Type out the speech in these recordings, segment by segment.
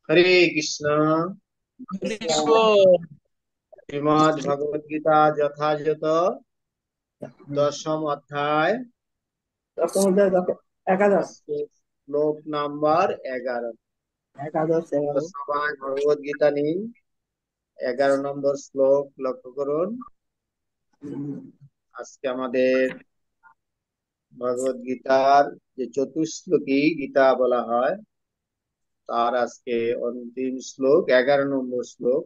হরে কৃষ্ণ। ঈশ্বর। শ্রীমদ ভগবদ গীতা যথাযথ দশম অধ্যায়, দশম অধ্যায় একাদশ। আজকে শ্লোক নাম্বার 11। একাদশ তো 11। সবাই ভগবদ গীতা নিন, 11 নম্বর শ্লোক লক্ষ্য করুন। আজকে আমাদের ভগবদ গীতার যে চতুশ্লোকী গীতা বলা হয়, তার আজকে অন্তিম শ্লোক 11 নম্বর শ্লোক।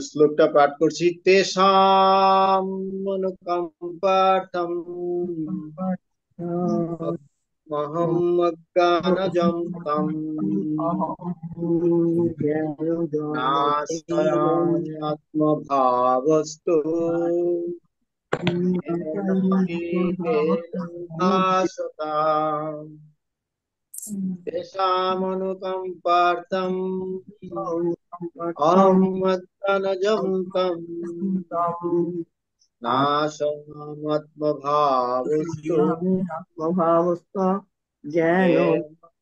শ্লোকটা পাঠ করছি। তেষাং মনোকম্পার্থম মহম অজ্ঞানজম তম নাশয়ামি আত্মভাবস্তু येन दीपेन भासताम्। तेषामनुकम्पार्थम् अहम् अज्ञानजं तम् नाशयाम्यात्मभावस्तु আত্মভাবস্থ জ্ঞান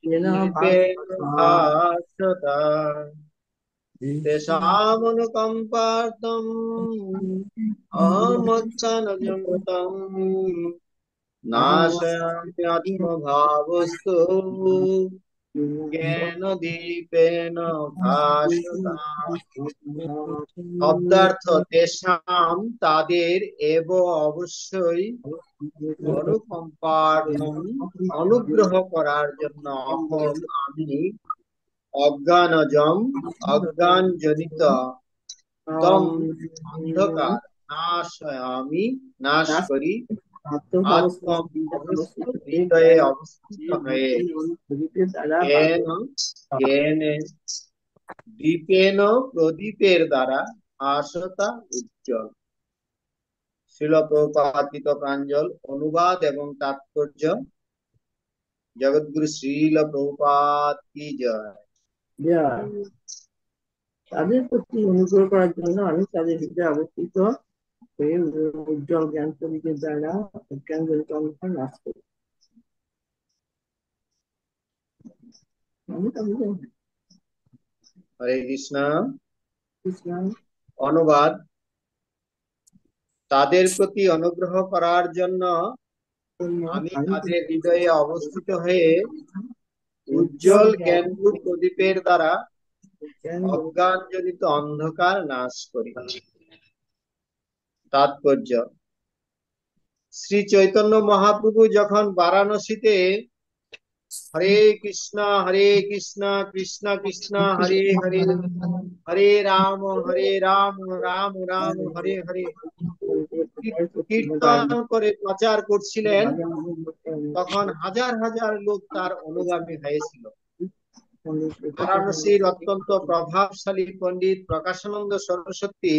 येन दीपेन भासता। तेषामनुकम्पार्थम् अहमज्ञानजं तम् नाशयाम्यात्मभावस्तु জ্ঞান দীপেন ভাসতা। শব্দার্থ তেষাম তাদের, এব অবশ্যই, অনুকম্পার্থম অনুগ্রহ করার জন্য, অহম আমি, অজ্ঞানজম অজ্ঞান জনিত, তম অন্ধকার, নাশয়ামি নাশ করি, আত্ম অবস্থিত হৃদয়ে অবস্থিত হয়ে, দ্বারা জ্ঞান জ্ঞানে দীপেন প্রদীপের দ্বারা ভাসতা উজ্জ্বল। শ্রীল প্রভুপাদিত প্রাঞ্জল অনুবাদ এবং তাৎপর্য। জগৎগুরু শ্রীল প্রভুপাদ কি জয়। তাদের প্রতি অনুগ্রহ করার জন্য আমি তাদের হৃদয়ে অবস্থিত হয়ে উজ্জ্বল জ্ঞান প্রদীপের দ্বারা অজ্ঞান জনিত অন্ধকার নাশ করি। আমি তাদের হরে কৃষ্ণ। ইসলাম অনুবাদ। তাদের প্রতি অনুগ্রহ করার জন্য জন্য আমি আমি তাদের হৃদয়ে অবস্থিত হয়ে উজ্জ্বল জ্ঞানরূপ প্রদীপের দ্বারা জ্ঞান অজ্ঞানজনিত অন্ধকার নাশ করি। তাৎপর্য। শ্রী চৈতন্য মহাপ্রভু যখন বারাণসীতে হরে কৃষ্ণ কৃষ্ণ কৃষ্ণ হরে হরে, হরে রাম রাম রাম হরে হরে কীর্তন করে প্রচার করছিলেন, তখন হাজার হাজার লোক তার অনুগামী হয়েছিল। বারাণসীর অত্যন্ত প্রভাবশালী পণ্ডিত প্রকাশানন্দ সরস্বতী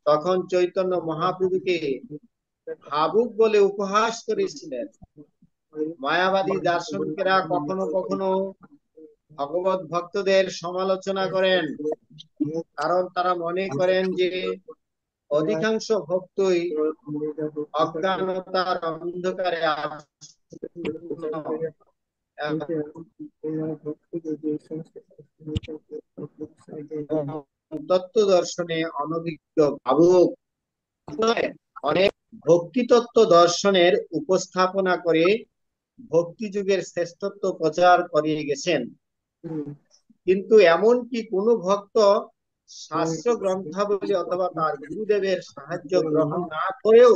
তখন চৈতন্য মহাপ্রভুকে ভাবুক বলে উপহাস করেছিলেন। মায়াবাদী দার্শনিকেরা কখনো কখনো ভগবত ভক্তদের সমালোচনা করেন, কারণ তারা মনে করেন যে অধিকাংশ ভক্তই অজ্ঞানতার অন্ধকারে আচ্ছন্ন এবং তত্ত্ব দর্শনে অনভিজ্ঞ ভাবুক নয়। অনেক ভক্তি তত্ত্ব দর্শনের উপস্থাপনা করে ভক্তি যুগের শ্রেষ্ঠত্ব প্রচার করিয়ে গেছেন, কিন্তু এমনকি কোনো ভক্ত শাস্ত্র গ্রন্থাবলী অথবা তার গুরুদেবের সাহায্য গ্রহণ না করেও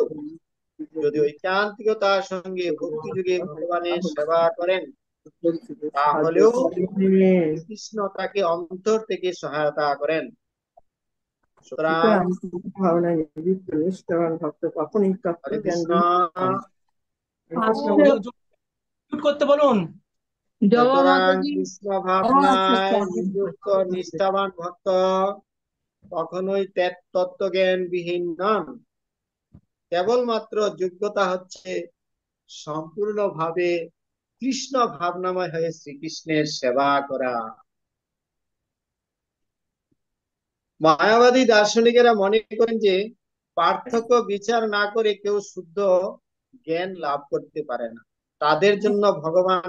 যদি ঐকান্তিকতার সঙ্গে ভক্তি যুগে ভগবানের সেবা করেন, তাহলেও শ্রীকৃষ্ণ তাকে অন্তর থেকে সহায়তা করেন। সুতরাং ভাবনা নিযুক্ত নিষ্ঠাবান ভক্ত কখনই তত্ত্ব হরে জ্ঞান কৃষ্ণ। করতে বলুন। সুতরাং কৃষ্ণ ভাবনায় নিযুক্ত নিষ্ঠাবান ভক্ত কখনোই তত্ত্বজ্ঞান বিহীন নন। কেবলমাত্র যোগ্যতা হচ্ছে সম্পূর্ণভাবে কৃষ্ণ ভাবনাময় হয়ে শ্রীকৃষ্ণের সেবা করা। মায়াবাদী দার্শনিকেরা মনে করেন যে পার্থক্য বিচার না করে কেউ শুদ্ধ জ্ঞান লাভ করতে পারে না। তাদের জন্য ভগবান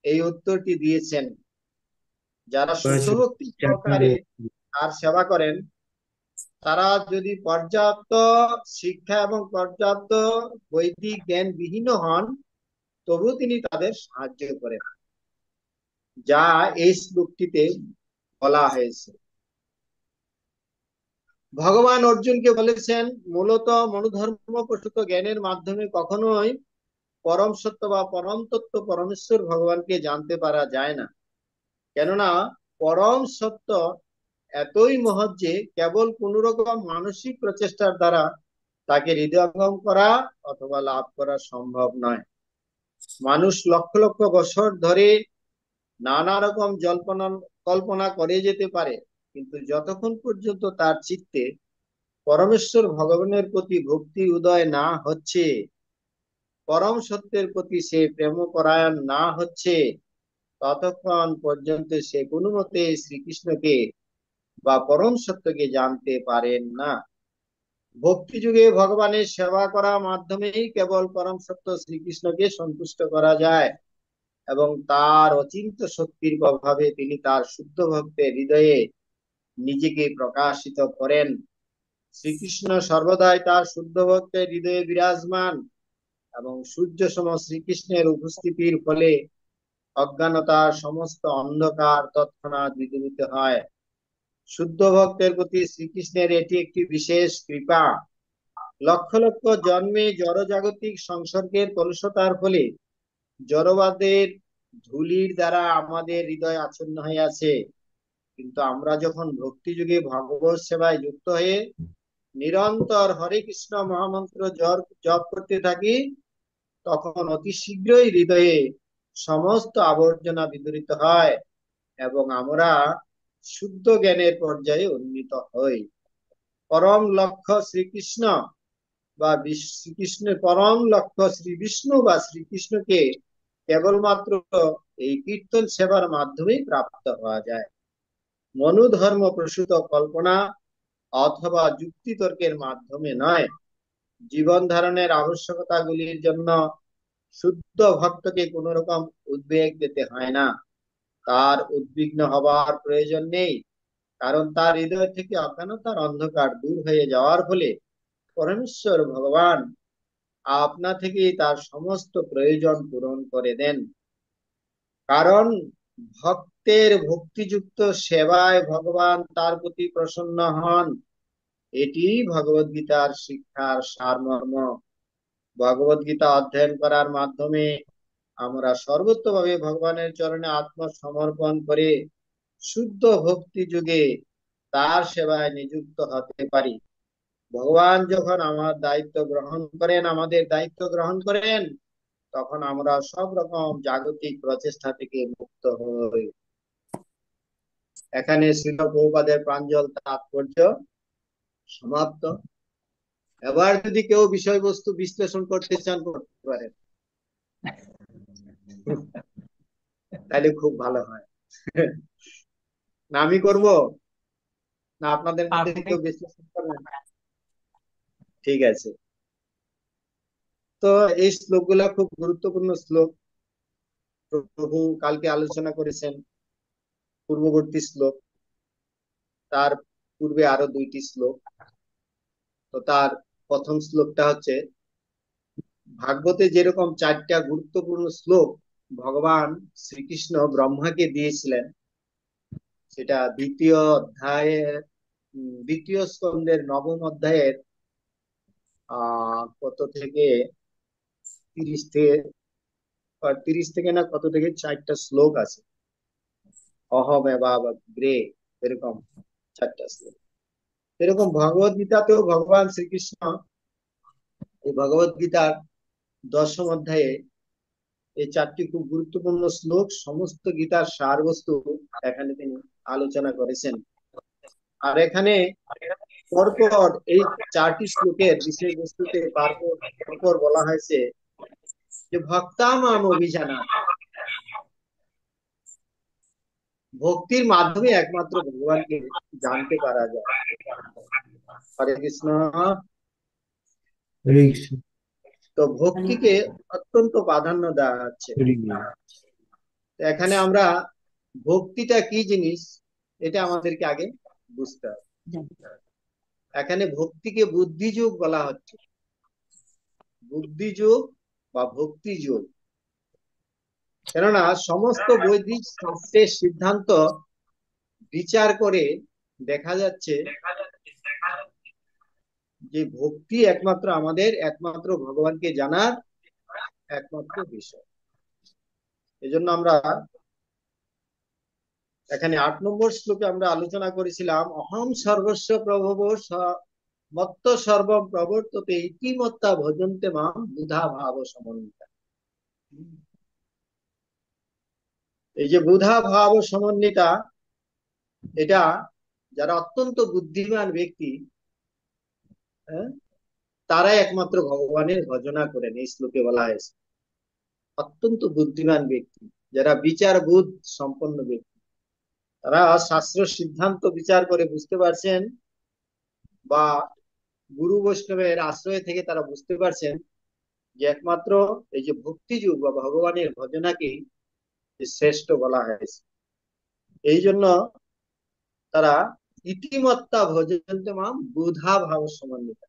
এই উত্তরটি দিয়েছেন। যারা শুদ্ধ ভক্তি সহকারে তার সেবা করেন, তারা যদি পর্যাপ্ত শিক্ষা এবং পর্যাপ্ত বৈদিক জ্ঞান বিহীন হন, তবু তিনি তাদের সাহায্য করেন, যা এই শ্লোকটিতে বলা হয়েছে। ভগবান অর্জুনকে বলেছেন, মূলত মনোধর্ম প্রসূত জ্ঞানের মাধ্যমে কখনোই পরম সত্য বা পরম তত্ত্ব পরমেশ্বর ভগবানকে জানতে পারা যায় না। কেননা পরম সত্য এতই মহৎ যে কেবল কোন রকম মানসিক প্রচেষ্টার দ্বারা তাকে হৃদয়ঙ্গম করা অথবা লাভ করা সম্ভব নয়। মানুষ লক্ষ লক্ষ বছর ধরে নানা রকম জল্পনা কল্পনা করে যেতে পারে, কিন্তু যতক্ষণ পর্যন্ত তার চিত্তে পরমেশ্বর ভগবানের প্রতি ভক্তি উদয় না হচ্ছে, পরম সত্যের প্রতি সে প্রেমপরায়ণ না হচ্ছে, ততক্ষণ পর্যন্ত সে কোনো মতে শ্রীকৃষ্ণকে বা পরম সত্যকে জানতে পারেন না। ভক্তি যুগে ভগবানের সেবা করার মাধ্যমেই কেবল পরম সত্য শ্রীকৃষ্ণকে সন্তুষ্ট করা যায় এবং তার অচিন্ত শক্তির প্রভাবে তিনি তার শুদ্ধ ভক্তের হৃদয়ে নিজেকে প্রকাশিত করেন। শ্রীকৃষ্ণ সর্বদাই তার শুদ্ধ ভক্তের হৃদয়ে বিরাজমান এবং সূর্য সম শ্রীকৃষ্ণের উপস্থিতির ফলে অজ্ঞানতার সমস্ত অন্ধকার তৎক্ষণাৎ বিদূরিত হয়। শুদ্ধ ভক্তের প্রতি শ্রীকৃষ্ণের এটি একটি বিশেষ কৃপা। লক্ষ লক্ষ জন্মে জড়জাগতিক সংসর্গের কলুষতার ফলে জড়বাদের ধূলির দ্বারা আমাদের হৃদয় আচ্ছন্ন হয়ে আছে, কিন্তু আমরা যখন ভক্তি যুগে ভগবত সেবায় যুক্ত হয়ে নিরন্তর হরে কৃষ্ণ মহামন্ত্র জপ করতে থাকি, তখন অতি শীঘ্রই হৃদয়ে সমস্ত আবর্জনা বিদূরিত হয় এবং আমরা শুদ্ধ জ্ঞানের পর্যায়ে উন্নীত হই। পরম লক্ষ্য শ্রীকৃষ্ণ বা শ্রীকৃষ্ণের পরম লক্ষ্য শ্রী বিষ্ণু বা শ্রীকৃষ্ণকে কেবলমাত্র এই কীর্তন সেবার মাধ্যমেই প্রাপ্ত হওয়া যায়। মনোধর্ম প্রসূত কল্পনা অথবা যুক্তিতর্কের মাধ্যমে নয়। জীবন ধারণের আবশ্যকতাগুলির জন্য শুদ্ধ ভক্তকে কোন রকম উদ্বেগ পেতে হয় না। তার উদ্বিগ্ন হবার প্রয়োজন নেই, কারণ তার হৃদয় থেকে অজ্ঞানতার অন্ধকার দূর হয়ে যাওয়ার ফলে পরমেশ্বর ভগবান আপনা থেকেই তার সমস্ত প্রয়োজন পূরণ করে দেন। কারণ ভক্তের ভক্তিযুক্ত সেবায় ভগবান তার প্রতি প্রসন্ন হন, এটি ভগবদ গীতার শিক্ষার সারমর্ম। ভগবদ গীতা অধ্যয়ন করার মাধ্যমে আমরা সর্বোত্তভাবে ভগবানের চরণে আত্মসমর্পণ করে শুদ্ধ ভক্তি যুগে তার সেবায় নিযুক্ত হতে পারি। ভগবান যখন আমাদের দায়িত্ব গ্রহণ করেন, তখন আমরা সব রকম জাগতিক প্রচেষ্টা থেকে মুক্ত হই। এখানে শ্রীল প্রভুপাদের প্রাঞ্জল তাৎপর্য সমাপ্ত। এবার যদি কেউ বিষয়বস্তু বিশ্লেষণ করতে চান, করতে পারেন, তাহলে খুব ভালো হয়। না আমি করবো, না আপনাদের মধ্যে কেউ বিশ্লেষণ করবেন? ঠিক আছে। তো এই শ্লোকগুলা খুব গুরুত্বপূর্ণ শ্লোক। প্রভু কালকে আলোচনা করেছেন পূর্ববর্তী শ্লোক, তার পূর্বে আরো দুইটি শ্লোক। তো তার প্রথম শ্লোকটা হচ্ছে, ভাগবতে যেরকম চারটা গুরুত্বপূর্ণ শ্লোক ভগবান শ্রীকৃষ্ণ ব্রহ্মাকে দিয়েছিলেন, সেটা দ্বিতীয় স্কন্ধের নবম অধ্যায়ের কত থেকে 30 থেকে না কত থেকে চারটা শ্লোক আছে। অহম গ্রে, এরকম চারটা শ্লোক। এরকম ভগবত গীতাতেও ভগবান শ্রীকৃষ্ণ এই ভগবত গীতার 10ম অধ্যায়ে এই চারটি খুব গুরুত্বপূর্ণ শ্লোক, সমস্ত গীতার সারবস্তু এখানে তিনি আলোচনা করেছেন। আর এখানে পরপর এই চারটি শ্লোকের বিষয়বস্তুতে পরপর বলা হয়েছে যে ভক্তামাম অভিজানা, ভক্তির মাধ্যমে একমাত্র ভগবানকে জানতে পারা যায়। হরে কৃষ্ণ। হরে কৃষ্ণ। তো ভক্তিকে অত্যন্ত প্রাধান্য দেওয়া হচ্ছে। তো এখানে আমরা ভক্তিটা কি জিনিস এটা আমাদেরকে আগে বুঝতে হবে। এখানে ভক্তিকে বুদ্ধিযোগ বলা হচ্ছে, বুদ্ধিযোগ বা ভক্তিযোগ। কেননা সমস্ত বৈদিক শাস্ত্রের সিদ্ধান্ত বিচার করে দেখা যাচ্ছে যে ভক্তি একমাত্র ভগবানকে জানার একমাত্র বিষয়। এজন্য আমরা এখানে 8 নম্বর শ্লোকে আমরা আলোচনা করেছিলাম, অহম সর্বস্ব প্রভব মত্ত সর্বম প্রবর্ততে ইতিমত্তা ভজন্তে মাম বুধা ভাব সমন্বিতা। এই যে বুধা ভাব সমন্বিতা, এটা যারা অত্যন্ত বুদ্ধিমান ব্যক্তি, হ্যাঁ, তারাই একমাত্র ভগবানের ভজনা করেন। এই শ্লোকে বলা হয়েছে অত্যন্ত বুদ্ধিমান ব্যক্তি, যারা বিচার বুধ সম্পন্ন ব্যক্তি, তারা শাস্ত্র সিদ্ধান্ত বিচার করে বুঝতে পারছেন, বা গুরু বৈষ্ণবের আশ্রয় থেকে তারা বুঝতে পারছেন যে একমাত্র এই যে ভক্তি যুগ বা ভগবানের ভজনাকেই শ্রেষ্ঠ বলা হয়েছে। এই জন্য তারা ইতিমত্তা ভজন্তে মাম বুধা ভাব সমন্বিত,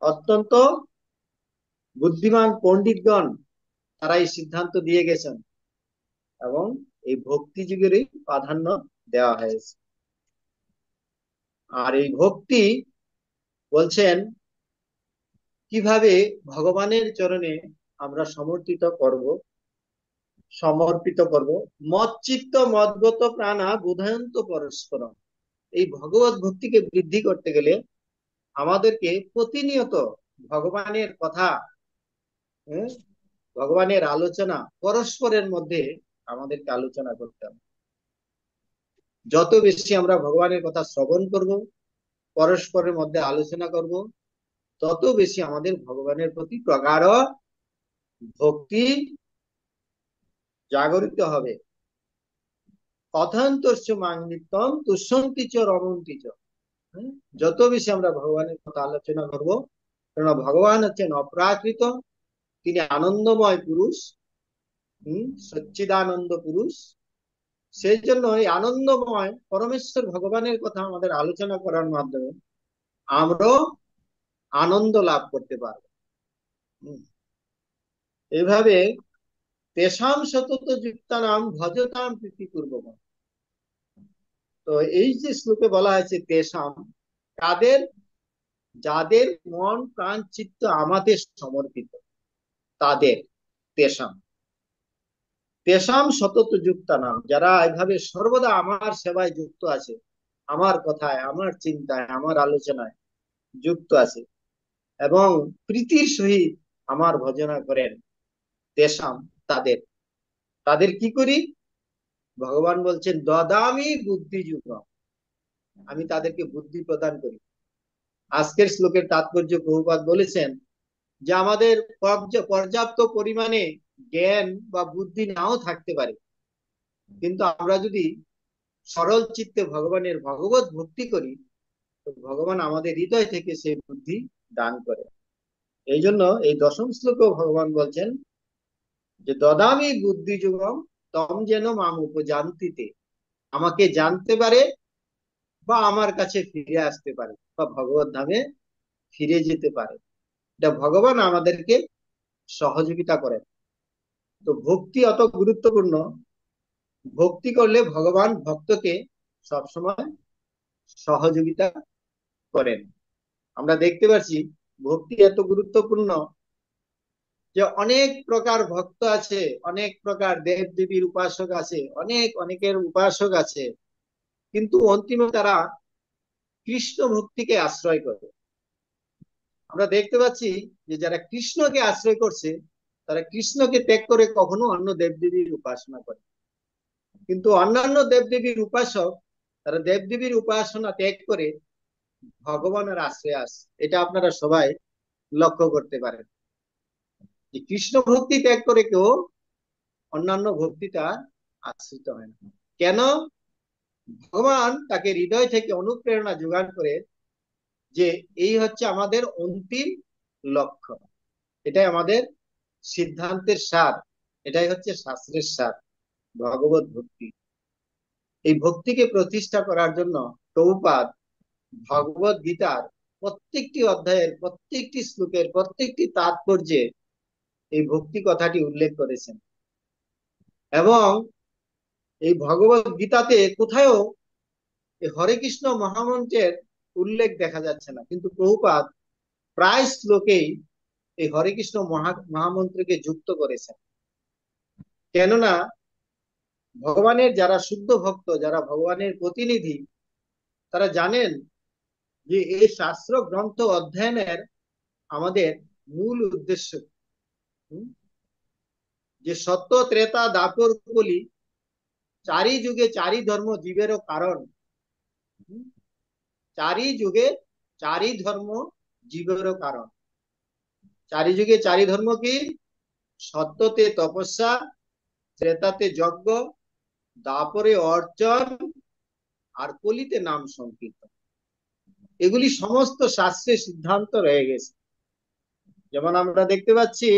অত্যন্ত বুদ্ধিমান পণ্ডিতগণ তারা এই সিদ্ধান্ত দিয়ে গেছেন, এবং এই ভক্তি যুগেরই প্রাধান্য দেওয়া হয়েছে। আর এই ভক্তি বলছেন কিভাবে ভগবানের চরণে আমরা সমর্পিত করব। মচ্চিত্ত মদ্গত প্রাণা বুধায়ন্ত পরস্পর। এই ভগবত ভক্তিকে বৃদ্ধি করতে গেলে আমাদেরকে প্রতিনিয়ত ভগবানের কথা, ভগবানের আলোচনা পরস্পরের মধ্যে আমাদেরকে আলোচনা করতে হবে। যত বেশি আমরা ভগবানের কথা শ্রবণ করব, পরস্পরের মধ্যে আলোচনা করব, তত বেশি আমাদের ভগবানের প্রতি প্রগাঢ় ভক্তি জাগরিত হবে। কথান্তস্য মাঙ্গিত্যম তুষ্যন্তি চ রমন্তি চ। যত বেশি আমরা ভগবানের কথা আলোচনা করব, কারণ ভগবান হচ্ছেন অপ্রাকৃত, তিনি আনন্দময় পুরুষ, সচ্চিদানন্দ পুরুষ। সেই জন্য এই আনন্দময় পরমেশ্বর ভগবানের কথা আমাদের আলোচনা করার মাধ্যমে আমরা আনন্দ লাভ করতে পারব। এইভাবে তেষাম সতত যুক্তানাম ভজতাম প্রীতিপূর্বক। তো এই যে শ্লোকে বলা হয়েছে তেষাম, কাদের, যাদের মন প্রাণ চিত্ত আমাদের সমর্পিত, তাদের তেষাম। তেষাম সতত যুক্তানাম, যারা এইভাবে সর্বদা আমার সেবায় যুক্ত আছে, আমার কথায়, আমার চিন্তায়, আমার আলোচনায় যুক্ত আছে, এবং প্রীতির সহিত আমার ভজনা করেন, তেষাম, তাদের। তাদের কি করি? ভগবান বলছেন দদামি বুদ্ধি যুগ, আমি তাদেরকে বুদ্ধি প্রদান করি। আজকের শ্লোকের তাৎপর্য প্রভুপাদ বলেছেন যে আমাদের পর্যাপ্ত পরিমাণে জ্ঞান বা বুদ্ধি নাও থাকতে পারে, কিন্তু আমরা যদি সরল চিত্তে ভগবানের ভগবত ভক্তি করি, তো ভগবান আমাদের হৃদয় থেকে সেই বুদ্ধি দান করে। এই জন্য এই 10ম শ্লোকেও ভগবান বলছেন যে দদামি বুদ্ধি যুগম তম যেন মাম উপজান্তিতে, আমাকে জানতে পারে বা আমার কাছে ফিরে আসতে পারে বা ভগবত ধামে ফিরে যেতে পারে। এটা ভগবান আমাদেরকে সহযোগিতা করেন। তো ভক্তি অত গুরুত্বপূর্ণ। ভক্তি করলে ভগবান ভক্তকে সবসময় সহযোগিতা করেন। আমরা দেখতে পাচ্ছি ভক্তি এত গুরুত্বপূর্ণ যে অনেক প্রকার ভক্ত আছে, অনেক প্রকার দেব দেবীর উপাসক আছে, অনেকের উপাসক আছে, কিন্তু অন্তিমে তারা কৃষ্ণ ভক্তিকে আশ্রয় করে। আমরা দেখতে পাচ্ছি যে যারা কৃষ্ণকে আশ্রয় করছে, তারা কৃষ্ণকে ত্যাগ করে কখনো অন্য দেবদেবীর উপাসনা করে। কিন্তু অন্যান্য দেবদেবীর উপাসক, তারা দেবদেবীর উপাসনা ত্যাগ করে ভগবানের আশ্রয়ে আসে। এটা আপনারা সবাই লক্ষ্য করতে পারেন যে কৃষ্ণ ভক্তি ত্যাগ করে কেউ অন্যান্য ভক্তিটা আশ্রিত হয় না। কেন? ভগবান তাকে হৃদয় থেকে অনুপ্রেরণা যোগান করে যে এই হচ্ছে আমাদের অন্তিম লক্ষ্য, এটাই আমাদের সিদ্ধান্তের সার, এটাই হচ্ছে শাস্ত্রের সার, ভগবত ভক্তি। এই ভক্তিকে প্রতিষ্ঠা করার জন্য প্রভুপাদ ভগবত গীতার প্রত্যেকটি অধ্যায়ের, প্রত্যেকটি শ্লোকের, প্রত্যেকটি তাৎপর্যে এই ভক্তি কথাটি উল্লেখ করেছেন। এবং এই ভগবত গীতাতে কোথাও এই হরে কৃষ্ণ মহামন্ত্রের উল্লেখ দেখা যাচ্ছে না, কিন্তু প্রভুপাদ প্রায় শ্লোকেই এই হরে কৃষ্ণ মহামন্ত্রকে যুক্ত করেছেন। কেননা ভগবানের যারা শুদ্ধ ভক্ত, যারা ভগবানের প্রতিনিধি, তারা জানেন যে এই শাস্ত্র গ্রন্থ অধ্যয়নের আমাদের মূল উদ্দেশ্য যে সত্য ত্রেতা দাপর কলি চারি যুগে চারি ধর্ম জীবেরও কারণ। চারি যুগে চারি ধর্ম জীবেরও কারণ। চারি যুগে চারি ধর্ম কি? সত্যতে তপস্যা, ত্রেতাতে যজ্ঞ, দাপরে অর্জন, আর কলিতে নাম সংকীর্তন। এগুলি সমস্ত শাস্ত্রের সিদ্ধান্ত রয়ে গেছে। যেমন আমরা দেখতে পাচ্ছি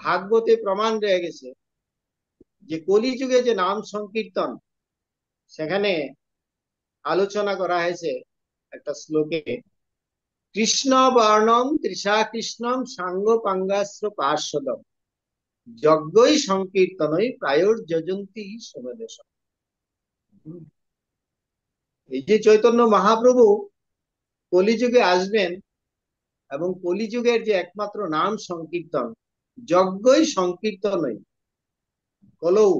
ভাগবতে প্রমাণ রয়ে গেছে যে কলিযুগে যে নাম সংকীর্তন, সেখানে আলোচনা করা হয়েছে একটা শ্লোকে, কৃষ্ণ বর্ণম তৃষা কৃষ্ণম সাঙ্গ পাঙ্গাস্ত্র পার্শ্বদম যজ্ঞই সংকীর্তনই প্রায়র যজন্তি সমদেশ। এই যে চৈতন্য মহাপ্রভু কলিযুগে আসবেন এবং কলিযুগের যে একমাত্র নাম সংকীর্তন, যজ্ঞই সংকীর্তনই কলৌ,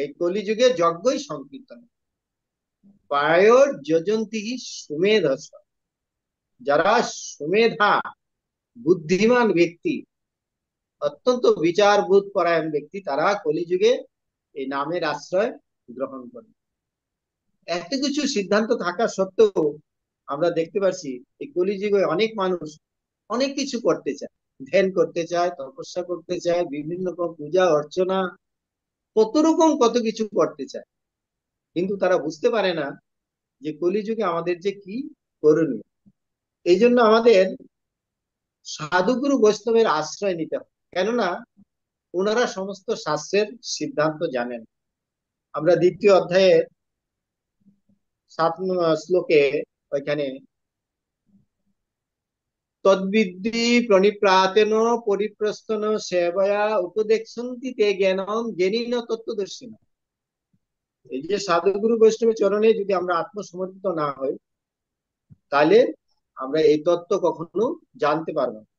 এই কলিযুগে যজ্ঞই সংকীর্তন প্রায়র যজন্তি সুমেধস, যারা সুমেধা বুদ্ধিমান ব্যক্তি, অত্যন্ত বিচারবোধ পরায়ণ ব্যক্তি, তারা কলিযুগে এই নামের আশ্রয় গ্রহণ করে। এত কিছু সিদ্ধান্ত থাকা সত্ত্বেও আমরা দেখতে পাচ্ছি এই কলিযুগে অনেক মানুষ অনেক কিছু করতে চায়, ধ্যান করতে চায়, তপস্যা করতে চায়, বিভিন্ন রকম পূজা অর্চনা, কত রকম কত কিছু করতে চায়, কিন্তু তারা বুঝতে পারে না যে কলিযুগে আমাদের যে কি করণীয়। এই জন্য আমাদের সাধুগুরু বৈষ্ণবের আশ্রয় নিতে হবে, কেননা ওনারা সমস্ত শাস্ত্রের সিদ্ধান্ত জানেন। আমরা দ্বিতীয় অধ্যায়ের 7 শ্লোকে ওইখানে তদ্বিদ্ধি প্রণিপ্রাতেন পরিপ্রস্তন সেবয়া উপদেক্ষন্তি তে জ্ঞানম জ্ঞানীন তত্ত্বদর্শিন। এই যে সাধুগুরু বৈষ্ণবের চরণে যদি আমরা আত্মসমর্পিত না হই, তাহলে আমরা এই তত্ত্ব কখনো জানতে পারবো না।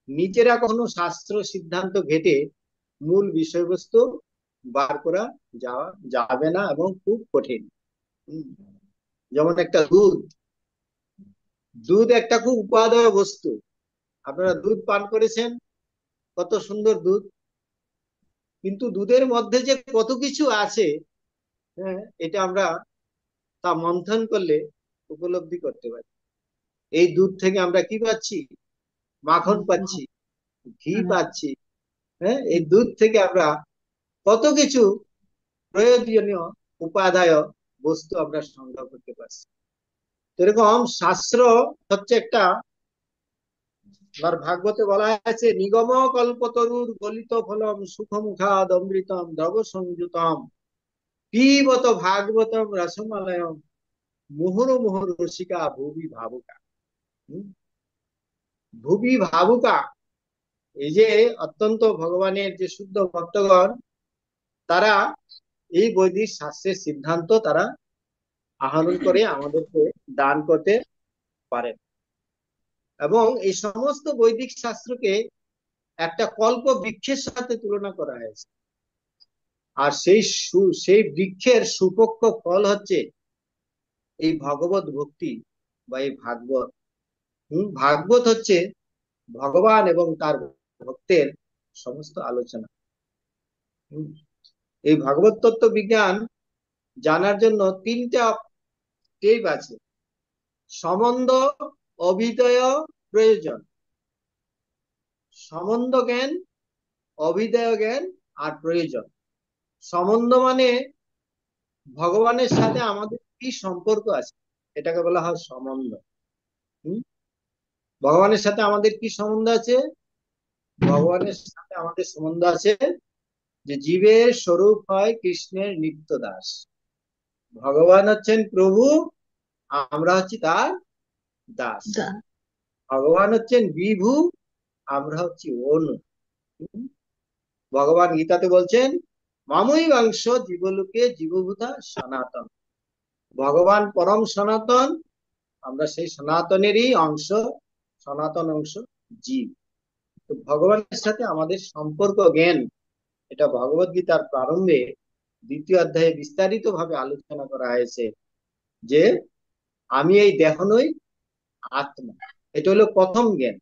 নিজেরা কখনো শাস্ত্র সিদ্ধান্ত ঘেটে মূল বিষয়বস্তু বার করা যাবে না এবং খুব কঠিন। যেমন একটা দুধ, দুধ একটা খুব উপাদেয় বস্তু। আপনারা দুধ পান করেছেন, কত সুন্দর দুধ, কিন্তু দুধের মধ্যে যে কত কিছু আছে, হ্যাঁ, এটা আমরা তা মন্থন করলে উপলব্ধি করতে পারি। এই দুধ থেকে আমরা কি পাচ্ছি? মাখন পাচ্ছি, ঘি পাচ্ছি। হ্যাঁ, এই দুধ থেকে আমরা কত কিছু প্রয়োজনীয় উপাদায় বস্তু আমরা সংগ্রহ করতে পারছি। এরকম শাস্ত্র হচ্ছে একটা, আর ভাগবতে বলা আছে নিগম কল্পতরুর গলিত ফলম সুখমুখাদ অমৃতম দ্রব সংযুতম পিবত ভাগবতম রসমালয়ম মুহুর মুহুর রসিকা ভুবি ভাবুকা। ভুবি ভাবুকা, এই যে অত্যন্ত ভগবানের যে শুদ্ধ ভক্তগণ, তারা এই বৈদিক শাস্ত্রের সিদ্ধান্ত তারা আহরণ করে আমাদেরকে দান করতে পারেন। এবং এই সমস্ত বৈদিক শাস্ত্রকে একটা কল্প বৃক্ষের সাথে তুলনা করা হয়েছে। আর সেই বৃক্ষের সুপক্ষ ফল হচ্ছে এই ভগবত ভক্তি বা এই ভাগবত। ভাগবত হচ্ছে ভগবান এবং তার ভক্তের সমস্ত আলোচনা। এই ভাগবত তত্ত্ব বিজ্ঞান জানার জন্য 3টা স্টেপ আছে: সম্বন্ধ, অভিদয়, প্রয়োজন। সম্বন্ধ জ্ঞান, অভিদয় জ্ঞান আর প্রয়োজন। সম্বন্ধ মানে ভগবানের সাথে আমাদের কি সম্পর্ক আছে, এটাকে বলা হয় সম্বন্ধ। ভগবানের সাথে আমাদের কি সম্বন্ধ আছে? ভগবানের সাথে আমাদের সম্বন্ধ আছে যে জীবের স্বরূপ হয় কৃষ্ণের নিত্য দাস। ভগবান হচ্ছেন প্রভু, আমরা হচ্ছি তার দাস। ভগবান হচ্ছেন বিভু, আমরা হচ্ছি অনু। ভগবান গীতাতে বলছেন মামুই বাংশ জীবলোকে জীবভূতা সনাতন। ভগবান পরম সনাতন, আমরা সেই সনাতনেরই অংশ, সনাতন অংশ জীব। তো ভগবানের সাথে আমাদের সম্পর্ক জ্ঞান, এটা ভগবদ গীতার প্রারম্ভে দ্বিতীয় অধ্যায়ে বিস্তারিত ভাবে আলোচনা করা হয়েছে যে আমি এই দেহ নই, আত্মা। এটা হলো প্রথম জ্ঞান।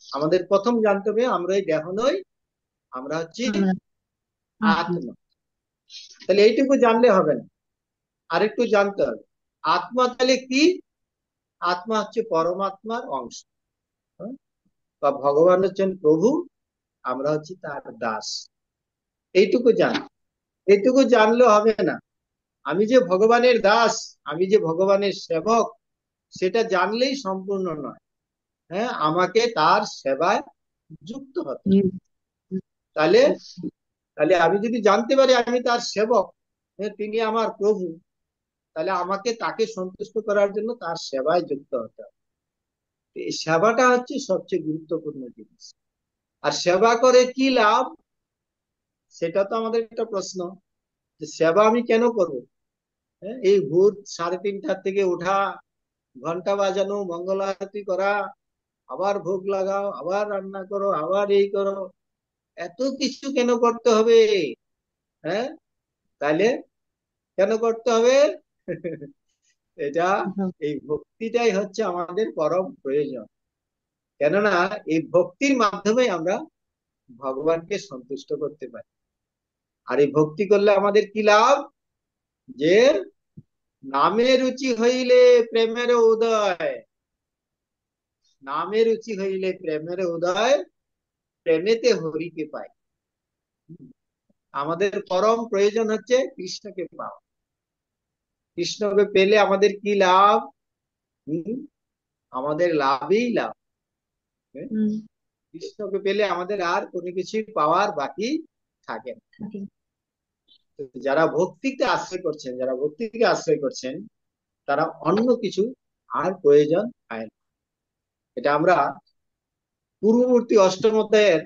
আমাদের প্রথম জানতে হবে আমরা এই দেহ নই, আমরা হচ্ছি আত্মা। তাহলে এইটুকু জানলে হবে না, আরেকটু জানতে হবে আত্মা তাহলে কি। আত্মা হচ্ছে পরমাত্মার অংশ, বা ভগবান হচ্ছেন প্রভু, আমরা হচ্ছি তার দাস। এইটুকু জান, এইটুকু জানলে হবে না। আমি যে ভগবানের দাস, আমি যে ভগবানের সেবক, সেটা জানলেই সম্পূর্ণ নয়। হ্যাঁ, আমাকে তার সেবায় যুক্ত হতে। তাহলে তাহলে আমি যদি জানতে পারি আমি তার সেবক, হ্যাঁ, তিনি আমার প্রভু, তাহলে আমাকে তাকে সন্তুষ্ট করার জন্য তার সেবায় যুক্ত হতে হবে। এই সেবাটা হচ্ছে সবচেয়ে গুরুত্বপূর্ণ জিনিস। আর সেবা করে কি লাভ, সেটা তো আমাদের একটা প্রশ্ন, যে সেবা আমি কেন করব। হ্যাঁ, এই ভোর 3:30টার থেকে ওঠা, ঘন্টা বাজানো, মঙ্গল আরতি করা, আবার ভোগ লাগাও, আবার রান্না করো, আবার এই করো, এত কিছু কেন করতে হবে? হ্যাঁ, তাহলে কেন করতে হবে? এটা, এই ভক্তিটাই হচ্ছে আমাদের পরম প্রয়োজন। কেননা এই ভক্তির মাধ্যমে আমরা ভগবানকে সন্তুষ্ট করতে পারি। আর এই ভক্তি করলে আমাদের কি লাভ? যে নামে রুচি হইলে প্রেমের উদয়, নামে রুচি হইলে প্রেমের উদয়, প্রেমেতে হরিকে পাই। আমাদের পরম প্রয়োজন হচ্ছে কৃষ্ণকে পাওয়া। কৃষ্ণকে পেলে আমাদের কি লাভ? আমাদের লাভই লাভ। কৃষ্ণকে পেলে আমাদের আর কোনো কিছু পাওয়ার বাকি থাকে না। যারা ভক্তিকে আশ্রয় করছেন, যারা ভক্তিকে আশ্রয় করছেন, তারা অন্য কিছু আর প্রয়োজন হয় না। এটা আমরা পূর্ববর্তী অষ্টম অধ্যায়ের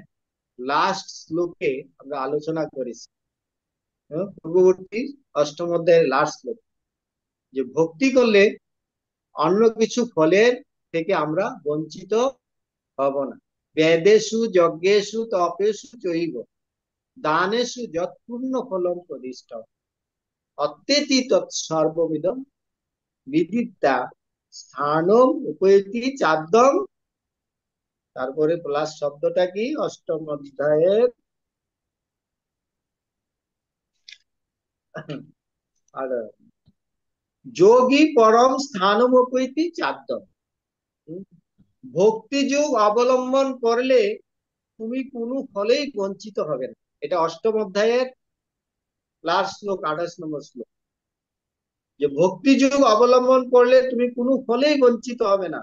লাস্ট শ্লোকে আমরা আলোচনা করেছি। পূর্ববর্তী অষ্টম অধ্যায়ের লাস্ট শ্লোক, যে ভক্তি করলে অন্য কিছু ফলের থেকে আমরা বঞ্চিত হব না। বেদেষু যজ্ঞেষু তপেষু চৈব দানেষু যৎপূর্ণ ফলম প্রদিষ্ট অত্যেতি তৎসর্ববিদম বিদিতা স্থানম উপৈতি চাদ্দম। তারপরে প্লাস শব্দটা কি? অষ্টম অধ্যায়ের আর যোগী পরম স্থানম উপৈতি চাদ্দম। ভক্তি যোগ অবলম্বন করলে তুমি কোনো ফলেই বঞ্চিত হবে না। এটা অষ্টম অধ্যায়ের লাস্ট শ্লোক, 28 নম্বর শ্লোক, যে ভক্তি যোগ অবলম্বন করলে তুমি কোনো ফলেই বঞ্চিত হবে না।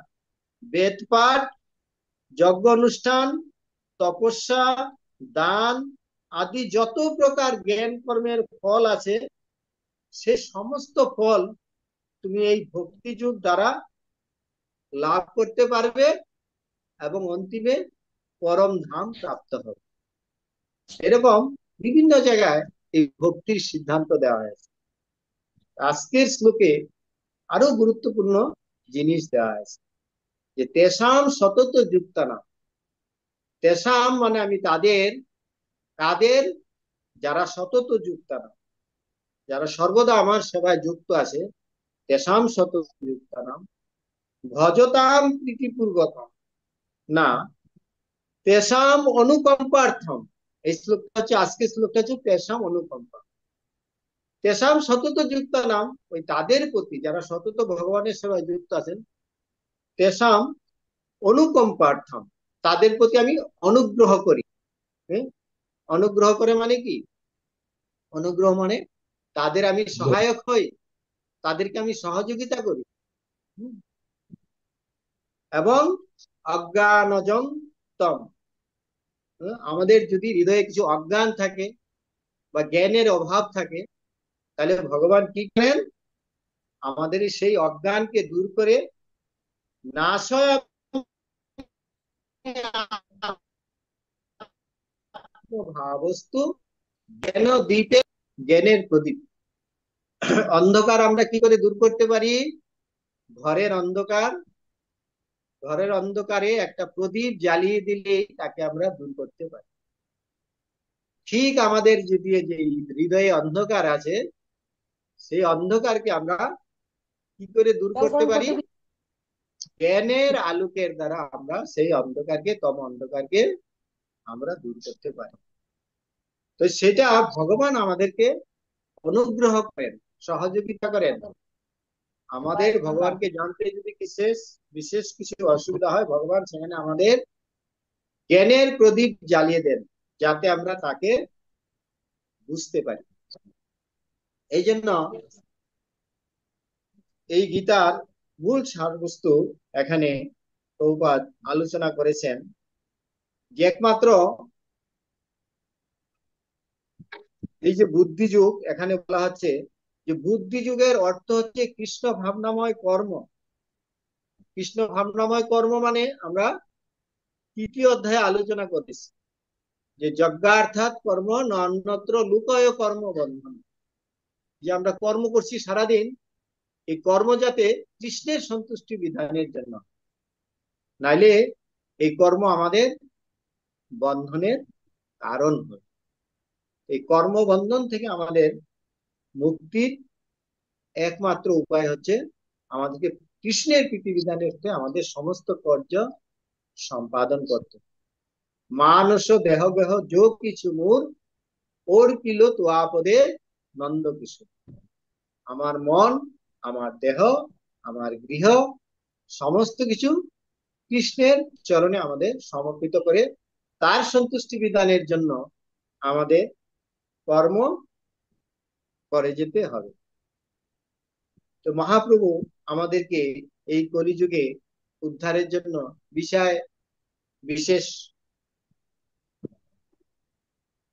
বেদ পাঠ, যজ্ঞ অনুষ্ঠান, তপস্যা, দান আদি যত প্রকার জ্ঞান কর্মের ফল আছে, সে সমস্ত ফল তুমি এই ভক্তি যোগ দ্বারা লাভ করতে পারবে এবং অন্তিমে পরম ধাম প্রাপ্ত হবে। এরকম বিভিন্ন জায়গায় এই ভক্তির সিদ্ধান্ত দেওয়া হয়েছে। আজকের শ্লোকে আরো গুরুত্বপূর্ণ জিনিস দেওয়া হয়েছে, যে তেষাম সতত যুক্তানাম। তেষাম মানে আমি তাদের, কাদের? যারা সতত যুক্তানাম, যারা সর্বদা আমার সেবায় যুক্ত আছে, তেষাম সতত যুক্তানাম ভজতাম প্রীতিপূর্বকম না তেষাম অনুকম্পার্থম। এই শ্লোকটা হচ্ছে, আজকের শ্লোকটা হচ্ছে তেষাম অনুকম্পা। তেষাম সতত যুক্তানাম, ওই তাদের প্রতি যারা সতত ভগবানের সেবায় যুক্ত আছেন, তেষাম অনুকম্পার্থম, তাদের প্রতি আমি অনুগ্রহ করি। অনুগ্রহ করে মানে কি? অনুগ্রহ মানে তাদের আমি সহায়ক হই, তাদেরকে আমি সহযোগিতা করি। এবং অজ্ঞানজং তম। আমাদের যদি হৃদয়ে কিছু অজ্ঞান থাকে বা জ্ঞানের অভাব থাকে, তাহলে ভগবান কি করেন? আমাদের সেই অজ্ঞানকে দূর করে নাশয় ভাবস্তু জ্ঞান দ্বীপে, জ্ঞানের প্রদীপ। অন্ধকার আমরা কি করে দূর করতে পারি? ঘরের অন্ধকার, ঘরের অন্ধকারে একটা প্রদীপ জ্বালিয়ে দিলেই তাকে আমরা দূর করতে পারি। ঠিক আমাদের যদি যে হৃদয়ে অন্ধকার আছে, সেই অন্ধকারকে আমরা কি করে দূর করতে পারি? জ্ঞানের আলোকের দ্বারা আমরা সেই অন্ধকারকে, তম অন্ধকারকে আমরা দূর করতে পারি। তো সেটা ভগবান আমাদেরকে অনুগ্রহ করেন, সহযোগিতা করেন। আমাদের ভগবানকে জানতে যদি বিশেষ বিশেষ কিছু অসুবিধা হয়, ভগবান সেখানে আমাদের জ্ঞানের প্রদীপ জ্বালিয়ে দেন, যাতে আমরা তাকে বুঝতে পারি। এই জন্য এই গীতার মূল সারবস্তু এখানে প্রভুপাদ আলোচনা করেছেন যে একমাত্র এই যে বুদ্ধি যুগ, এখানে বলা হচ্ছে যে বুদ্ধি যুগের অর্থ হচ্ছে কৃষ্ণ ভাবনাময় কর্ম। কৃষ্ণ ভাবনাময় কর্ম মানে আমরা তৃতীয় অধ্যায়ে আলোচনা করেছি যে যজ্ঞার্থাৎ কর্ম ন অন্যত্র লুকয় কর্ম বন্ধন। যে আমরা কর্ম করছি সারাদিন, এই কর্ম যাতে কৃষ্ণের সন্তুষ্টি বিধানের জন্য, নাইলে এই কর্ম আমাদের বন্ধনের কারণ হয়। এই কর্মবন্ধন থেকে আমাদের মুক্তির একমাত্র উপায় হচ্ছে আমাদেরকে কৃষ্ণের প্রীতিবিধানের আমাদের সমস্ত কার্য সম্পাদন করতে। মানস দেহ বেহ যোগ কিছু মূর ওর কিলো তোয়াপদে নন্দ কিশোর। আমার মন, আমার দেহ, আমার গৃহ, সমস্ত কিছু কৃষ্ণের চরণে আমাদের সমর্পিত করে তার সন্তুষ্টি বিধানের জন্য আমাদের কর্ম করে যেতে হবে। তো মহাপ্রভু আমাদেরকে এই কলিযুগে উদ্ধারের জন্য বিশেষ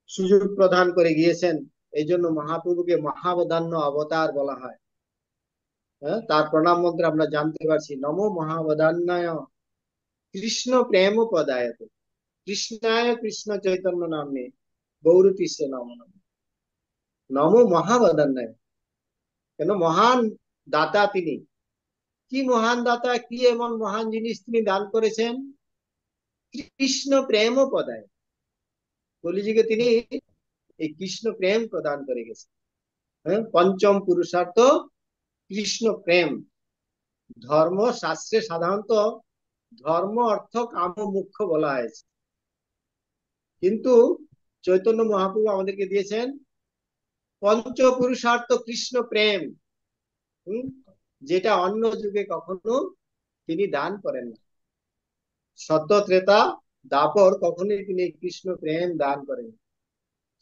সুযোগ প্রদান করে গিয়েছেন। এই জন্য মহাপ্রভুকে মহাবদান্য অবতার বলা হয়। তার প্রণাম মন্ত্র আমরা জানতে পারছি, নমো মহাবদান্যায় কৃষ্ণ প্রেম পদায়ত কৃষ্ণায় কৃষ্ণ চৈতন্য নামে গৌর কৃষ্ণ নাম। নমো মহাবদান্যায়, কেন মহান দাতা তিনি। কি মহান দাতা, কি এমন মহান জিনিস তিনি দান করেছেন? কৃষ্ণ প্রেম পদায়, কলিযুগে তিনি এই কৃষ্ণ প্রেম প্রদান করে গেছেন। পঞ্চম পুরুষার্থ কৃষ্ণ প্রেম। ধর্ম শাস্ত্রে সাধারণত ধর্ম অর্থ কাম মুখ্য বলা হয়েছে, কিন্তু চৈতন্য মহাপ্রভু আমাদেরকে দিয়েছেন পঞ্চ পুরুষার্থ কৃষ্ণ প্রেম, যেটা অন্য যুগে কখনো তিনি দান করেন না। সত্য ত্রেতা দাপর কখনোই তিনি কৃষ্ণ প্রেম দান করেন।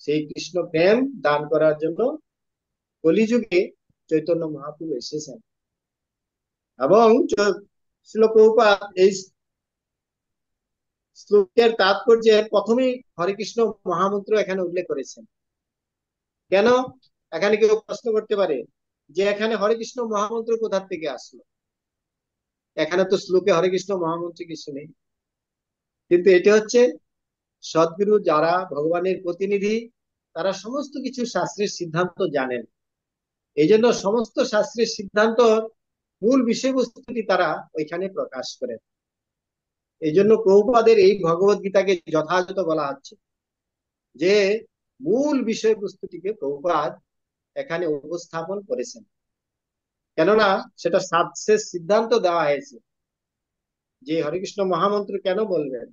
সেই কৃষ্ণ প্রেম দান করার জন্য কলিযুগে চৈতন্য মহাপ্রভু এসেছেন। এবং শ্রীল প্রভুপাদ এই শ্লোকের তাৎপর্যে প্রথমেই হরে কৃষ্ণ মহামন্ত্র এখানে উল্লেখ করেছেন। কেন? এখানে কেউ প্রশ্ন করতে পারে যে এখানে হরে কৃষ্ণ মহামন্ত্র কোথা থেকে আসলো? এখানে তো শ্লোকে হরে কৃষ্ণ মহামন্ত্র কিছু নেই। কিন্তু এটা হচ্ছে সদ্গুরু, যারা ভগবানের প্রতিনিধি, তারা সমস্ত কিছু শাস্ত্রের সিদ্ধান্ত জানেন। এই জন্য সমস্ত শাস্ত্রের সিদ্ধান্ত মূল বিষয়বস্তুটি তারা ওইখানে প্রকাশ করেন। এই জন্য প্রভুপাদের এই ভগবত গীতাকে যথাযথ বলা হচ্ছে যে মূল বিষয়বস্তুটিকে প্রভুপাদ এখানে উপস্থাপন করেছেন। কেননা সেটা শাস্ত্রের সিদ্ধান্ত দেওয়া হয়েছে যে হরে কৃষ্ণ মহামন্ত্র কেন বলবেন।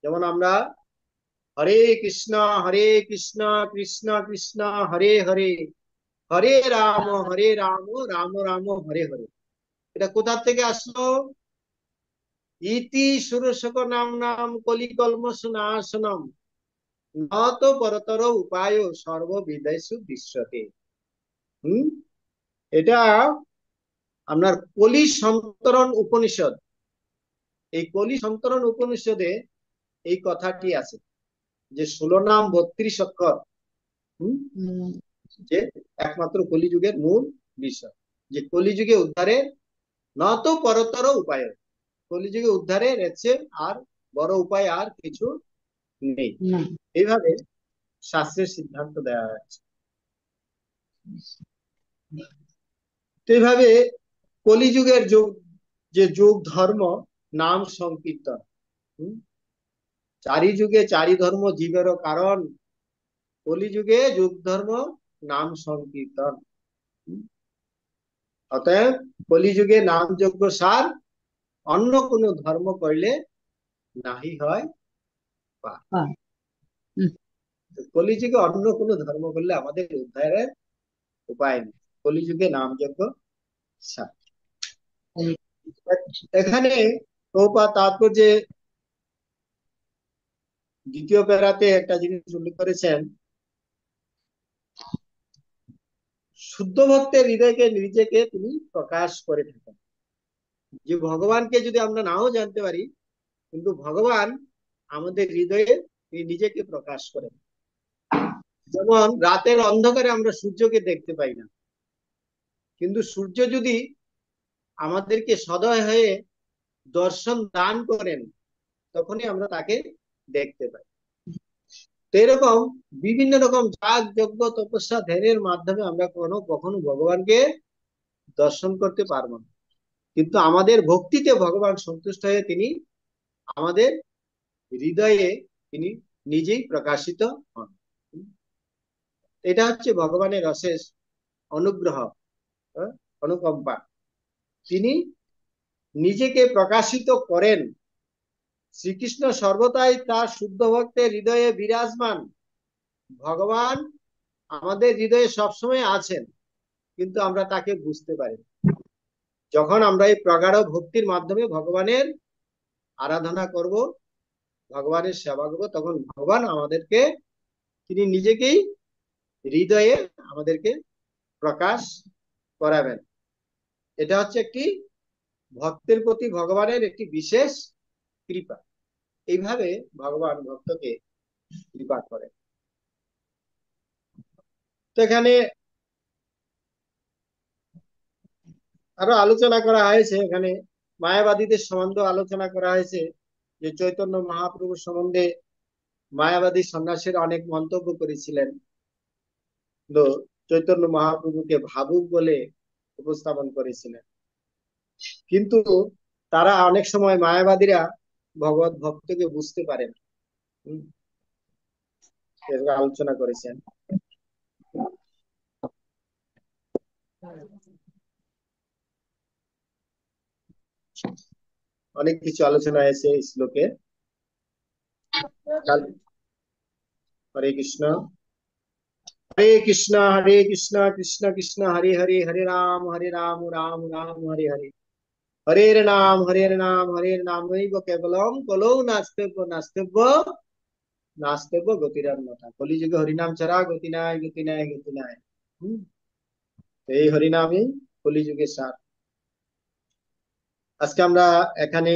যেমন আমরা হরে কৃষ্ণ কৃষ্ণ কৃষ্ণ হরে হরে, হরে রাম রাম রাম হরে হরে, এটা কোথা থেকে আসলো? ইতি সুরসক নাম নাম কলিকলমশ নাশনম নত পরতর উপায় সর্ববিদেশু দৃশ্যতে। এটা আপনার কলি সন্তরণ উপনিষদ, এই কলি সন্তরণ উপনিষদে এই কথাটি আছে যে 16 নাম 32 অক্ষর যে একমাত্র কলিযুগের মূল বিষয়, যে কলিযুগে উদ্ধারের নত পরতর উপায়, কলিযুগে উদ্ধারের এসে আর বড় উপায় আর কিছু নেই। এইভাবে শাস্ত্রের সিদ্ধান্ত দেওয়া হয়েছে। এইভাবে কলিযুগের যুগ, যে যুগ ধর্ম নাম সংকীর্তন, চারি যুগে চারি ধর্ম জীবেরও কারণ, কলিযুগে যুগ ধর্ম নাম সংকীর্তন। অতএব কলিযুগে নাম যজ্ঞ সার, অন্য কোনো ধর্ম করলে নাহি হয় পার। কলিযুগে অন্য কোনো ধর্ম করলে আমাদের উদ্ধারের উপায় নেই, কলিযুগে নাম যজ্ঞ সার। এখানে প্রভুপাদ তাৎপর্যে দ্বিতীয় প্যারাতে একটা জিনিস উল্লেখ করেছেন, শুদ্ধ ভক্তের হৃদয়কে নিজেকে তিনি প্রকাশ করে থাকেন। যে ভগবানকে যদি আমরা নাও জানতে পারি, কিন্তু ভগবান আমাদের হৃদয়ে তিনি নিজেকে প্রকাশ করেন। যেমন রাতের অন্ধকারে আমরা সূর্যকে দেখতে পাই না, কিন্তু সূর্য যদি আমাদেরকে সদয় হয়ে দর্শন দান করেন, তখনই আমরা তাকে দেখতে পাই। তো এরকম বিভিন্ন রকম যাগ যজ্ঞ তপস্যা ধ্যানের মাধ্যমে আমরা কখনো ভগবানকে দর্শন করতে পারবো না, কিন্তু আমাদের ভক্তিতে ভগবান সন্তুষ্ট হয়ে তিনি আমাদের হৃদয়ে তিনি নিজেই প্রকাশিত হন। এটা হচ্ছে ভগবানের অশেষ অনুগ্রহ, অনুকম্পা। তিনি নিজেকে প্রকাশিত করেন। শ্রীকৃষ্ণ সর্বদাই তার শুদ্ধ ভক্তের হৃদয়ে বিরাজমান। ভগবান আমাদের হৃদয়ে সবসময় আছেন, কিন্তু আমরা তাকে বুঝতে পারি। যখন আমরা এই প্রগাঢ় ভক্তির মাধ্যমে ভগবানের আরাধনা করব, ভগবানের সেবা করব, তখন ভগবান আমাদেরকে তিনি নিজেকেই হৃদয়ে আমাদেরকে প্রকাশ করাবেন। এটা হচ্ছে একটি ভক্তের প্রতি ভগবানের একটি বিশেষ কৃপা। এইভাবে ভগবান ভক্তকে কৃপা করেন। তো এখানে আরো আলোচনা করা হয়েছে, এখানে মায়াবাদীদের সম্বন্ধে আলোচনা করা হয়েছে, যে চৈতন্য মহাপ্রভু সম্বন্ধে মায়াবাদী সন্ন্যাসীরা অনেক মন্তব্য করেছিলেন। তো চৈতন্য মহাপ্রভুকে ভাবুক বলে উপস্থাপন করেছিলেন, কিন্তু তারা অনেক সময় মায়াবাদীরা ভগবত ভক্তকে বুঝতে পারেন, আলোচনা করেছেন। অনেক কিছু আলোচনা হয়েছে এই শ্লোকে। হরে কৃষ্ণ হরে কৃষ্ণ কৃষ্ণ কৃষ্ণ হরে হরে, হরে রাম রাম রাম হরে হরে, হরের নাম হরের নাম কেবলম কলৌ নাস্তেব্য নাস্তেব্য নাস্তেব্য গতিরান্যতা। কলিযুগে হরিনাম ছাড়া গতি নাই, গতি নাই, গতি নাই। এই হরিনামই কলিযুগের সার। আজকে আমরা এখানে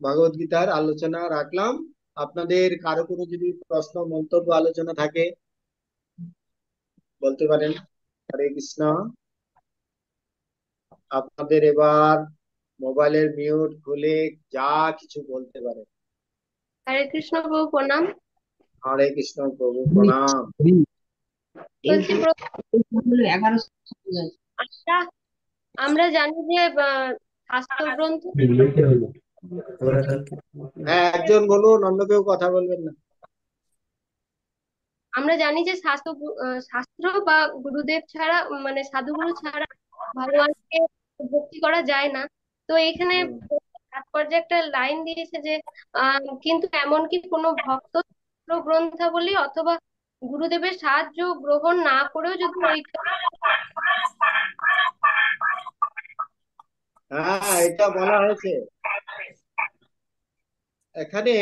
ভগবত গীতার আলোচনা রাখলাম। আপনাদের কারো কোনো যদি প্রশ্ন মন্তব্য আলোচনা থাকে বলতে পারেন। হরে কৃষ্ণ। আপনাদের এবার মোবাইলের মিউট খুলে যা কিছু বলতে পারেন। হরে কৃষ্ণ প্রভু প্রণাম। হরে কৃষ্ণ প্রভু প্রণাম। বলছি আচ্ছা, আমরা জানি যে শাস্ত্র গ্রন্থ। হ্যাঁ, একজন বলুন, অন্য কেউ কথা বলবেন না। আমরা জানি যে শাস্ত্র বা গুরুদেব ছাড়া, মানে সাধুগুরু ছাড়া ভগবানকে ভক্তি করা যায় না। তো এখানে তাৎপর্যে একটা লাইন দিয়েছে যে কিন্তু এমনকি কোনো ভক্ত শাস্ত্র গ্রন্থাবলী অথবা গুরুদেবের সাহায্য গ্রহণ না করেও যদি হ্যাঁ, এটা বলা হয়েছে এখানে,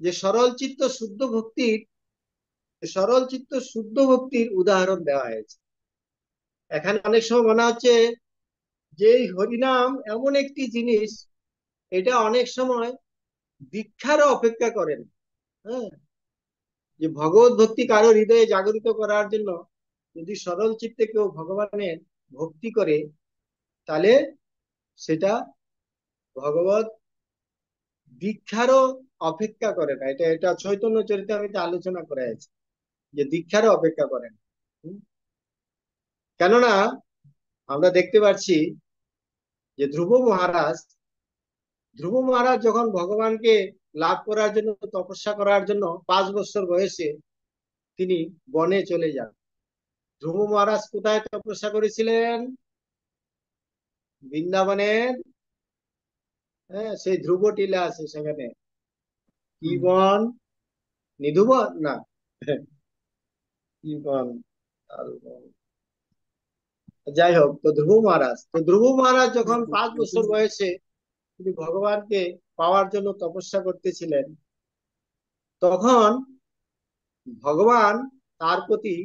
যে সরল চিত্ত শুদ্ধ ভক্তির উদাহরণ দেওয়া হয়েছে। এখানে অনেক সময় মনে হচ্ছে যে হরিনাম এমন একটি জিনিস এটা অনেক সময় দীক্ষারও অপেক্ষা করেন। হ্যাঁ, যে ভগবত ভক্তি কারো হৃদয়ে জাগরিত করার জন্য যদি সরল চিত্তে কেউ ভগবানের ভক্তি করে, তাহলে সেটা ভগবত দীক্ষারও অপেক্ষা করে না। এটা এটা চৈতন্য চরিতামৃতে আলোচনা করা হয়েছে যে দীক্ষারও অপেক্ষা করেন। কেননা আমরা দেখতে পাচ্ছি যে ধ্রুব মহারাজ যখন ভগবানকে লাভ করার জন্য, তপস্যা করার জন্য 5 বছর বয়সে তিনি বনে চলে যান। ধ্রুব মহারাজ কোথায় তপস্যা করেছিলেন? বৃন্দাবনের, হ্যাঁ, সেই ধ্রুব টিলা আছে সেখানে। কি বন? নিধুবন না, কি বন, তালবন। যাই হোক, তো ধ্রুব মহারাজ যখন 5 বছর বয়সে তিনি ভগবানকে পাওয়ার জন্য তপস্যা করতেছিলেন, তখন ভগবান তার প্রতি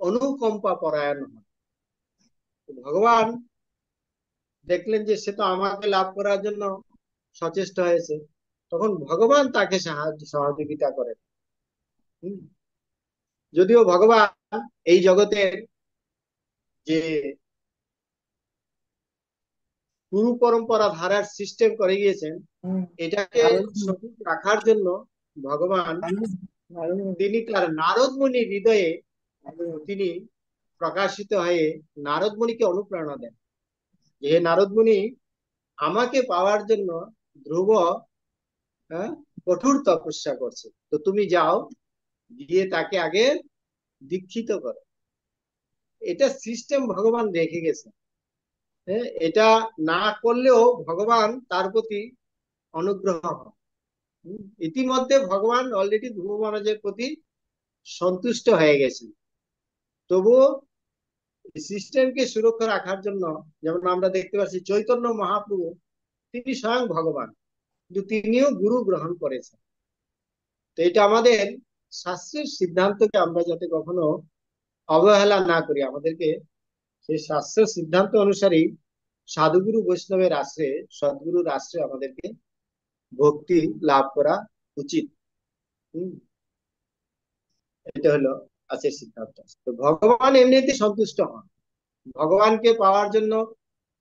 অনুকম্পা পরায়ণ হন। ভগবান দেখলেন যে সে তো আমাকে লাভ করার জন্য সচেষ্ট হয়েছে, তখন ভগবান তাকে সহযোগিতা করেন। হুম। যদিও ভগবান এই জগতের যে গুরু পরম্পরা ধারার সিস্টেম করে গিয়েছেন, এটাকে সঠিক রাখার জন্য ভগবান তিনি তার নারদ মুনির হৃদয়ে তিনি প্রকাশিত হয়ে নারদ মুনিকে অনুপ্রেরণা দেন যে হে নারদ মুনি, আমাকে পাওয়ার জন্য ধ্রুব, হ্যাঁ, কঠোর তপস্যা করছে, তো তুমি যাও, গিয়ে তাকে আগে দীক্ষিত করো। এটা সিস্টেম ভগবান রেখে গেছে। হ্যাঁ, এটা না করলেও ভগবান তার প্রতি অনুগ্রহ হয়। ইতিমধ্যে ভগবান অলরেডি ধ্রুব মহারাজের প্রতি সন্তুষ্ট হয়ে গেছেন। তবুও সিস্টেমকে সুরক্ষা রাখার জন্য, যেমন আমরা দেখতে পাচ্ছি চৈতন্য মহাপ্রভু, তিনি স্বয়ং ভগবান, কিন্তু তিনিও গুরু গ্রহণ করেছেন। তো এটা আমাদের শাস্ত্রের সিদ্ধান্তকে আমরা যাতে কখনো অবহেলা না করি, আমাদেরকে সেই শাস্ত্রের সিদ্ধান্ত অনুসারেই সাধুগুরু বৈষ্ণবের আশ্রয়ে, সদ্গুরুর আশ্রয়ে আমাদেরকে ভক্তি লাভ করা উচিত। হম, এটা হলো আজকের সিদ্ধান্ত। তো ভগবান এমনিতে সন্তুষ্ট হন, ভগবানকে পাওয়ার জন্য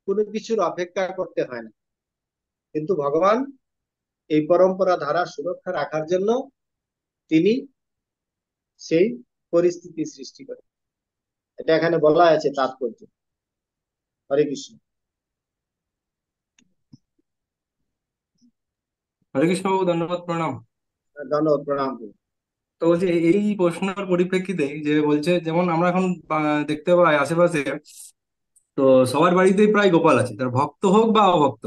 কোনো কিছুর অপেক্ষা করতে হয় না, কিন্তু ভগবান এই পরম্পরা ধারা সুরক্ষা রাখার জন্য তিনি সেই পরিস্থিতি সৃষ্টি করেন। এটা এখানে বলা আছে তাৎপর্য। হরে কৃষ্ণ। হরে কৃষ্ণ বাবু, ধন্যবাদ, প্রণাম। ধন্যবাদ, প্রণাম। তো বলছি এই প্রশ্নের পরিপ্রেক্ষিতে যে বলছে, যেমন আমরা এখন দেখতে পাই আশেপাশে, তো সবার বাড়িতেই প্রায় গোপাল আছে, তার ভক্ত হোক বা অভক্ত।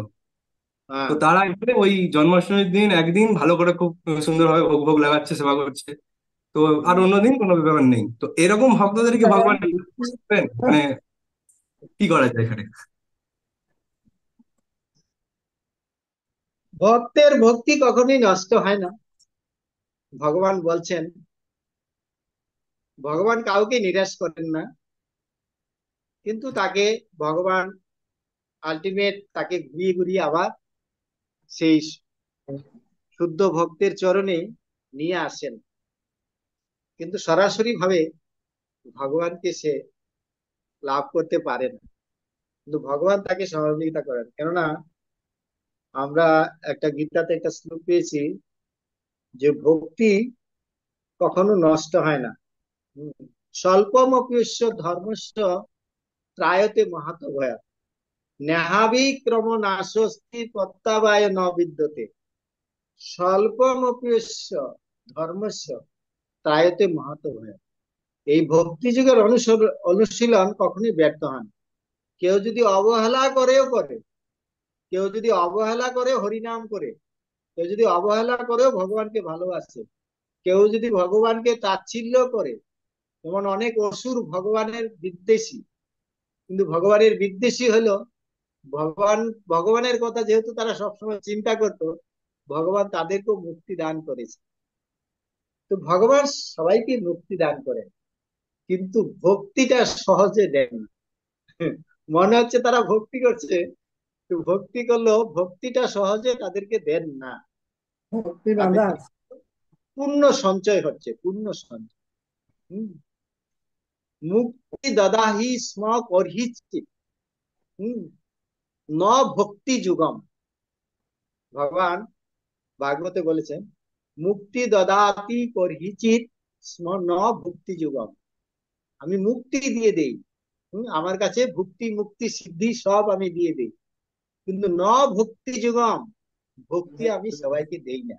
হ্যাঁ। তো তারা এসে ওই জন্মাষ্টমীর দিন একদিন ভালো করে খুব সুন্দরভাবে ভোগ ভোগ লাগাচ্ছে, সেবা করছে। তো আর অন্যদিন কোনো ব্যাপার নেই। তো এরকম ভক্তদেরকে ভগবান করবেন? মানে কি করা যায় এখানে? ভক্তের ভক্তি কখনোই নষ্ট হয় না। ভগবান বলছেন, ভগবান কাউকে নিরাশ করেন না, কিন্তু তাকে ভগবান আলটিমেট তাকে ঘুরিয়ে ঘুরিয়ে আবার সেই শুদ্ধ ভক্তের চরণে নিয়ে আসেন, কিন্তু সরাসরি ভাবে ভগবানকে সে লাভ করতে পারে না, কিন্তু ভগবান তাকে সহযোগিতা করেন। কেননা আমরা একটা গীতাতে একটা শ্লোক পেয়েছি যে ভক্তি কখনো নষ্ট হয় না। স্বল্পমপ্যস্য ধর্মস্য ত্রায়তে মাহাতো ভয়া, নেহাবিক্রম নাশস্তি প্রত্যাবায় ন বিদ্যতে, স্বল্পমপ্যস্য ধর্মস্য ত্রায়তে মাহাতো ভয়া। এই ভক্তি যুগের অনুশীলন কখনোই ব্যর্থ হয় না। কেউ যদি অবহেলা করেও করে, কেউ যদি অবহেলা করে হরিনাম করে, কেউ যদি অবহেলা করেও ভগবানকে ভালোবাসে, কেউ যদি ভগবানকে তাচ্ছিল্য করে, যেমন অনেক অসুর ভগবানের বিদ্বেষী, কিন্তু ভগবানের বিদ্বেষী হলো ভগবানের কথা যেহেতু তারা সবসময় চিন্তা করত, ভগবান তাদেরকেও মুক্তি দান করেছে। তো ভগবান সবাইকে মুক্তি দান করেন, কিন্তু ভক্তিটা সহজে দেন না। মনে হচ্ছে তারা ভক্তি করছে, তো ভক্তি করলেও ভক্তিটা সহজে তাদেরকে দেন না, ভক্তি তাদের বাঁধা আছে। পূর্ণ সঞ্চয় হচ্ছে, পূর্ণ সঞ্চয়। হম। মুক্তি দদাহি স্ম করহিচিত। হম। ন ভক্তি যুগম। ভগবান ভাগবতে বলেছেন, মুক্তি দদাতি করহিচিত স্ম ন ভক্তি যুগম। আমি মুক্তি দিয়ে দেই, আমার কাছে ভক্তি মুক্তি সিদ্ধি সব আমি দিয়ে দেই, কিন্তু ন ভক্তি যুগম, ভক্তি আমি সবাইকে দেই না।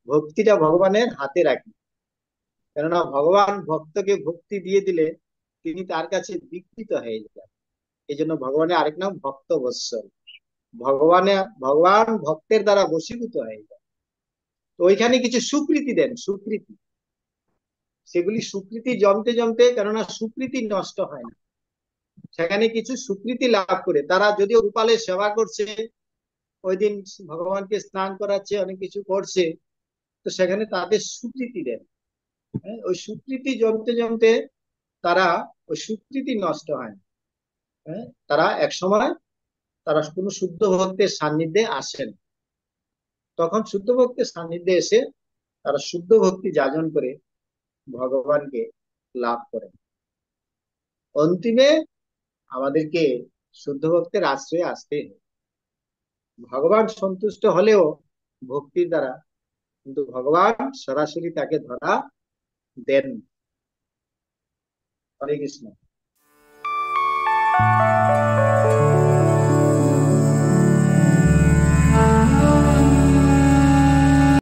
ভক্তিটা ভগবানের হাতে রাখি, কেননা ভগবান ভক্তকে ভক্তি দিয়ে দিলে তিনি তার কাছে বিকৃত হয়ে যান। এই জন্য ভগবানের আরেক নাম ভক্ত বৎসল। ভগবান ভক্তের দ্বারা বশীভূত হয়ে যায়। তো ওইখানে কিছু সুকৃতি দেন, সুকৃতি, সেগুলি সুকৃতি জমতে জমতে, কেননা সুকৃতি নষ্ট হয় না, সেখানে কিছু সুকৃতি লাভ করে তারা যদিও গোপালের সেবা করছে, ওই দিন ভগবানকে স্নান করাচ্ছে, অনেক কিছু করছে, তো সেখানে তাদের সুকৃতি দেন। হ্যাঁ, ওই সুকৃতি জমতে জমতে তারা, ওই সুকৃতি নষ্ট হয় না। হ্যাঁ, তারা এক সময় তারা কোনো শুদ্ধ ভক্তের সান্নিধ্যে আসেন, তখন শুদ্ধ ভক্তের সান্নিধ্যে এসে তারা শুদ্ধ ভক্তি যাজন করে ভগবানকে লাভ করেন। অন্তিমে আমাদেরকে শুদ্ধ ভক্তের আশ্রয়ে আসতে হবে। ভগবান সন্তুষ্ট হলেও ভক্তির দ্বারা, কিন্তু ভগবান সরাসরি তাকে ধরা দেন। হরে কৃষ্ণ।